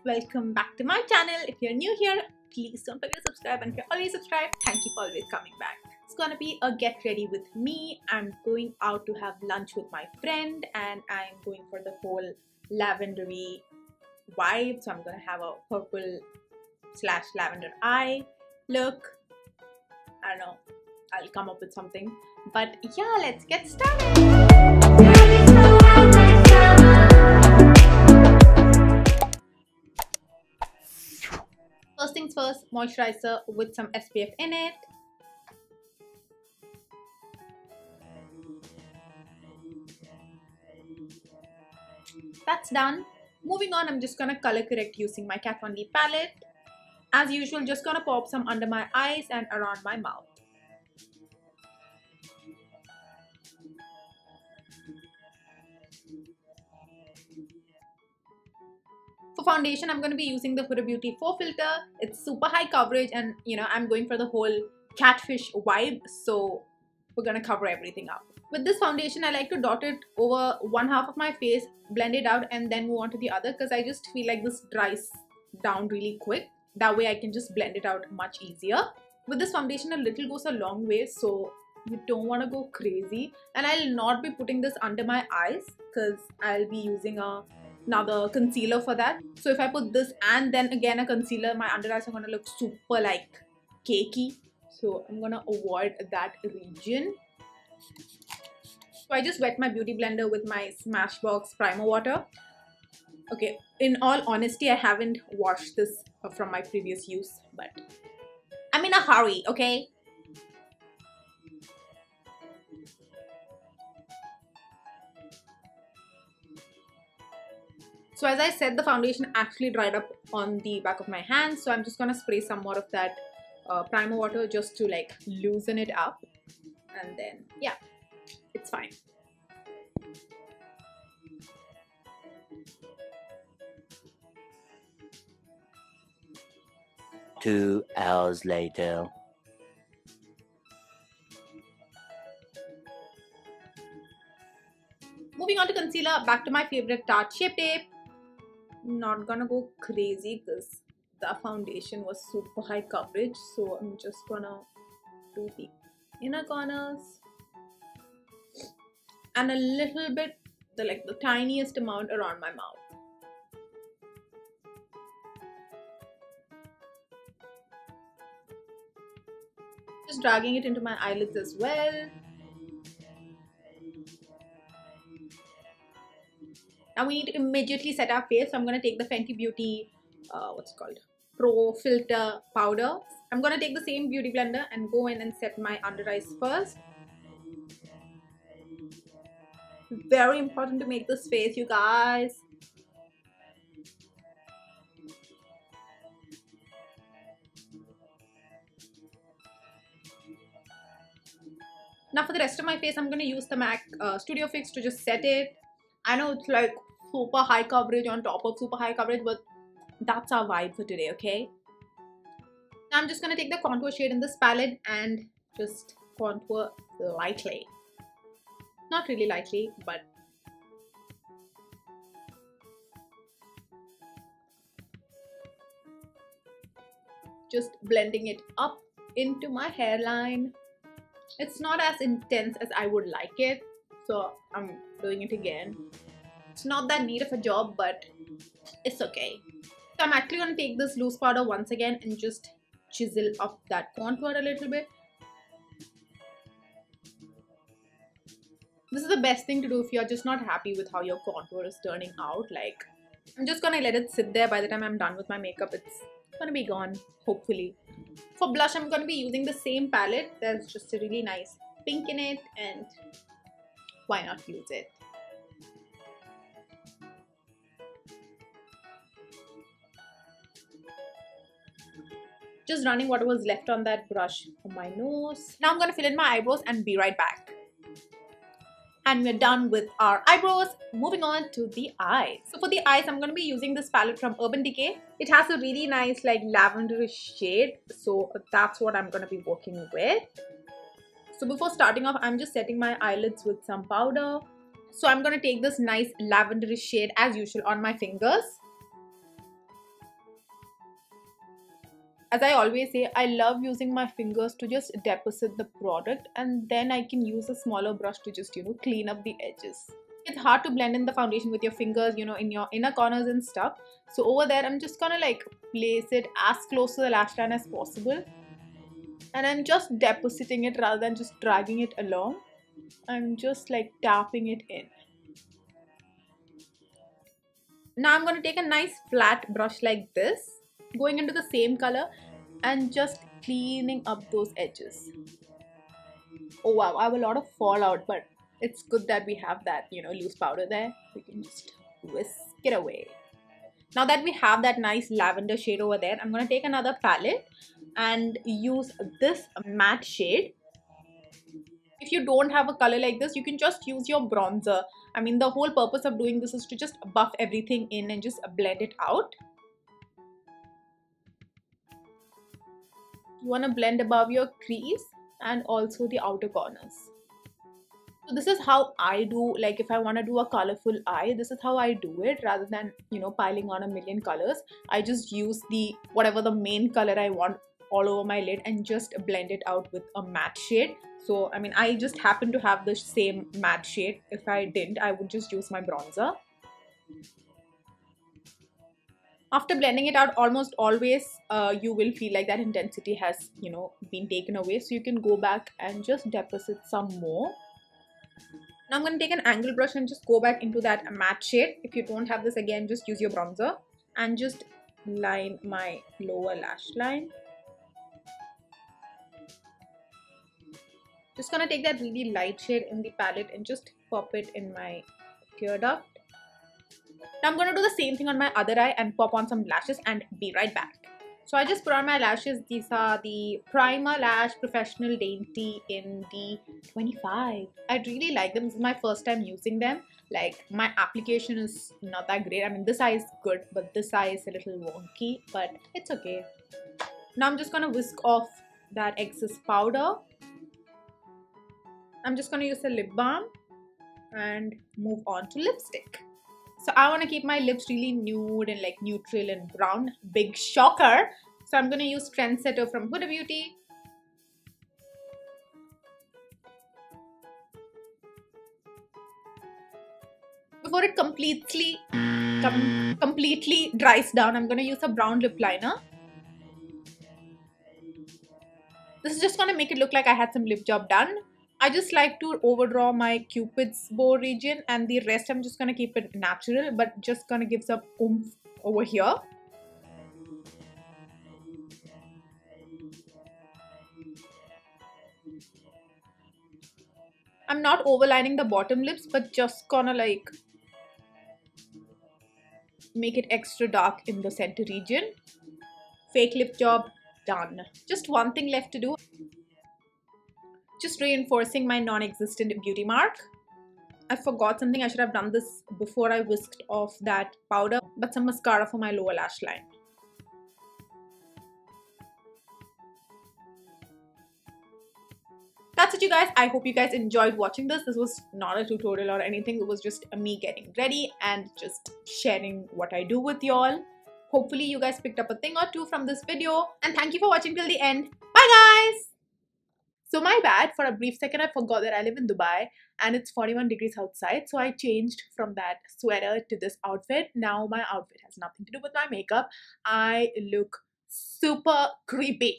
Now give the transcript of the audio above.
welcome back to my channel. If you're new here, please don't forget to subscribe, and if you're already subscribed, thank you for always coming back. It's gonna be a get ready with me. I'm going out to have lunch with my friend and I'm going for the whole lavendery vibe. So I'm gonna have a purple / lavender eye look. I don't know, I'll come up with something, but yeah, let's get started. First things first, moisturizer with some SPF in it. That's done. Moving on, I'm just gonna color correct using my Kat Von D palette. As usual, just gonna pop some under my eyes and around my mouth. For foundation, I'm going to be using the Huda Beauty 4 filter. It's super high coverage and I'm going for the whole catfish vibe. So we're going to cover everything up. With this foundation, I like to dot it over one half of my face, blend it out and then move on to the other because I just feel like this dries down really quick. That way I can just blend it out much easier. With this foundation, a little goes a long way. So you don't want to go crazy. And I'll not be putting this under my eyes because I'll be using another concealer for that. So if I put this and then again a concealer, my under eyes are gonna look super like cakey. So I'm gonna avoid that region. So I just wet my beauty blender with my Smashbox primer water. Okay, in all honesty, I haven't washed this from my previous use, but I'm in a hurry, okay? So as I said, the foundation actually dried up on the back of my hand. So I'm just gonna spray some more of that primer water just to like loosen it up. And then, yeah, it's fine. Two hours later. Moving on to concealer, back to my favorite Tarte Shape Tape. Not gonna go crazy because the foundation was super high coverage, so I'm just gonna do the inner corners and a little bit, the tiniest amount around my mouth. Just dragging it into my eyelids as well. Now we need to immediately set our face. So I'm going to take the Fenty Beauty, Pro Filter Powder. I'm going to take the same beauty blender and go in and set my under eyes first. Very important to make this face, you guys. Now for the rest of my face, I'm going to use the MAC Studio Fix to just set it. I know it's like super high coverage on top of super high coverage, but that's our vibe for today, okay? Now I'm just gonna take the contour shade in this palette and just contour lightly. Not really lightly, but just blending it up into my hairline. It's not as intense as I would like it, so I'm doing it again. It's not that neat of a job, but it's okay. So I'm actually going to take this loose powder once again and just chisel up that contour a little bit. This is the best thing to do if you're just not happy with how your contour is turning out. Like, I'm just going to let it sit there. By the time I'm done with my makeup, it's going to be gone, hopefully. For blush, I'm going to be using the same palette. There's just a really nice pink in it, and why not use it? Just running what was left on that brush on my nose. Now I'm going to fill in my eyebrows and be right back. And we're done with our eyebrows. Moving on to the eyes. So for the eyes, I'm going to be using this palette from Urban Decay. It has a really nice like lavenderish shade. So that's what I'm going to be working with. So before starting off, I'm just setting my eyelids with some powder. So I'm going to take this nice lavenderish shade as usual on my fingers. as I always say, I love using my fingers to just deposit the product, and then I can use a smaller brush to just, clean up the edges. It's hard to blend in the foundation with your fingers, in your inner corners and stuff. So over there, I'm just gonna like place it as close to the lash line as possible. And I'm just depositing it rather than just dragging it along. I'm just like tapping it in. Now I'm gonna take a nice flat brush like this, going into the same color and just cleaning up those edges. Oh wow, I have a lot of fallout, but it's good that we have that, loose powder there. We can just whisk it away. Now that we have that nice lavender shade over there, I'm going to take another palette and use this matte shade. If you don't have a color like this, you can just use your bronzer. I mean, the whole purpose of doing this is to just buff everything in and just blend it out. You want to blend above your crease and also the outer corners. So this is how I do, like if I want to do a colorful eye, this is how I do it, rather than, piling on a million colors. I just use whatever the main color I want all over my lid and just blend it out with a matte shade. So, I mean, I just happen to have the same matte shade. If I didn't, I would just use my bronzer. After blending it out, almost always you will feel like that intensity has, been taken away. So you can go back and just deposit some more. Now I'm going to take an angle brush and just go back into that matte shade. If you don't have this, again, just use your bronzer and just line my lower lash line. Just going to take that really light shade in the palette and just pop it in my tear duct. Now I'm going to do the same thing on my other eye and pop on some lashes and be right back. So I just put on my lashes. These are the Primer Lash Professional Dainty in the 25. I really like them. This is my first time using them. Like, my application is not that great. I mean, this eye is good, but this eye is a little wonky, but it's okay. Now I'm just going to whisk off that excess powder. I'm just going to use a lip balm and move on to lipstick. So I want to keep my lips really nude and like neutral and brown. Big shocker. So I'm going to use Trendsetter from Huda Beauty. Before it completely dries down, I'm going to use a brown lip liner. This is just going to make it look like I had some lip job done. I just like to overdraw my Cupid's bow region, and the rest I'm just going to keep it natural, but just going to give some oomph over here. I'm not overlining the bottom lips, but just gonna like make it extra dark in the center region. Fake lip job done. Just one thing left to do. Just reinforcing my non-existent beauty mark. I forgot something. I should have done this before I whisked off that powder, but some mascara for my lower lash line. That's it, you guys. I hope you guys enjoyed watching this. This was not a tutorial or anything. It was just me getting ready and just sharing what I do with y'all. Hopefully you guys picked up a thing or two from this video, and thank you for watching till the end. Bye guys! So my bad, for a brief second I forgot that I live in Dubai and it's 41 degrees outside. So I changed from that sweater to this outfit. Now my outfit has nothing to do with my makeup. I look super creepy.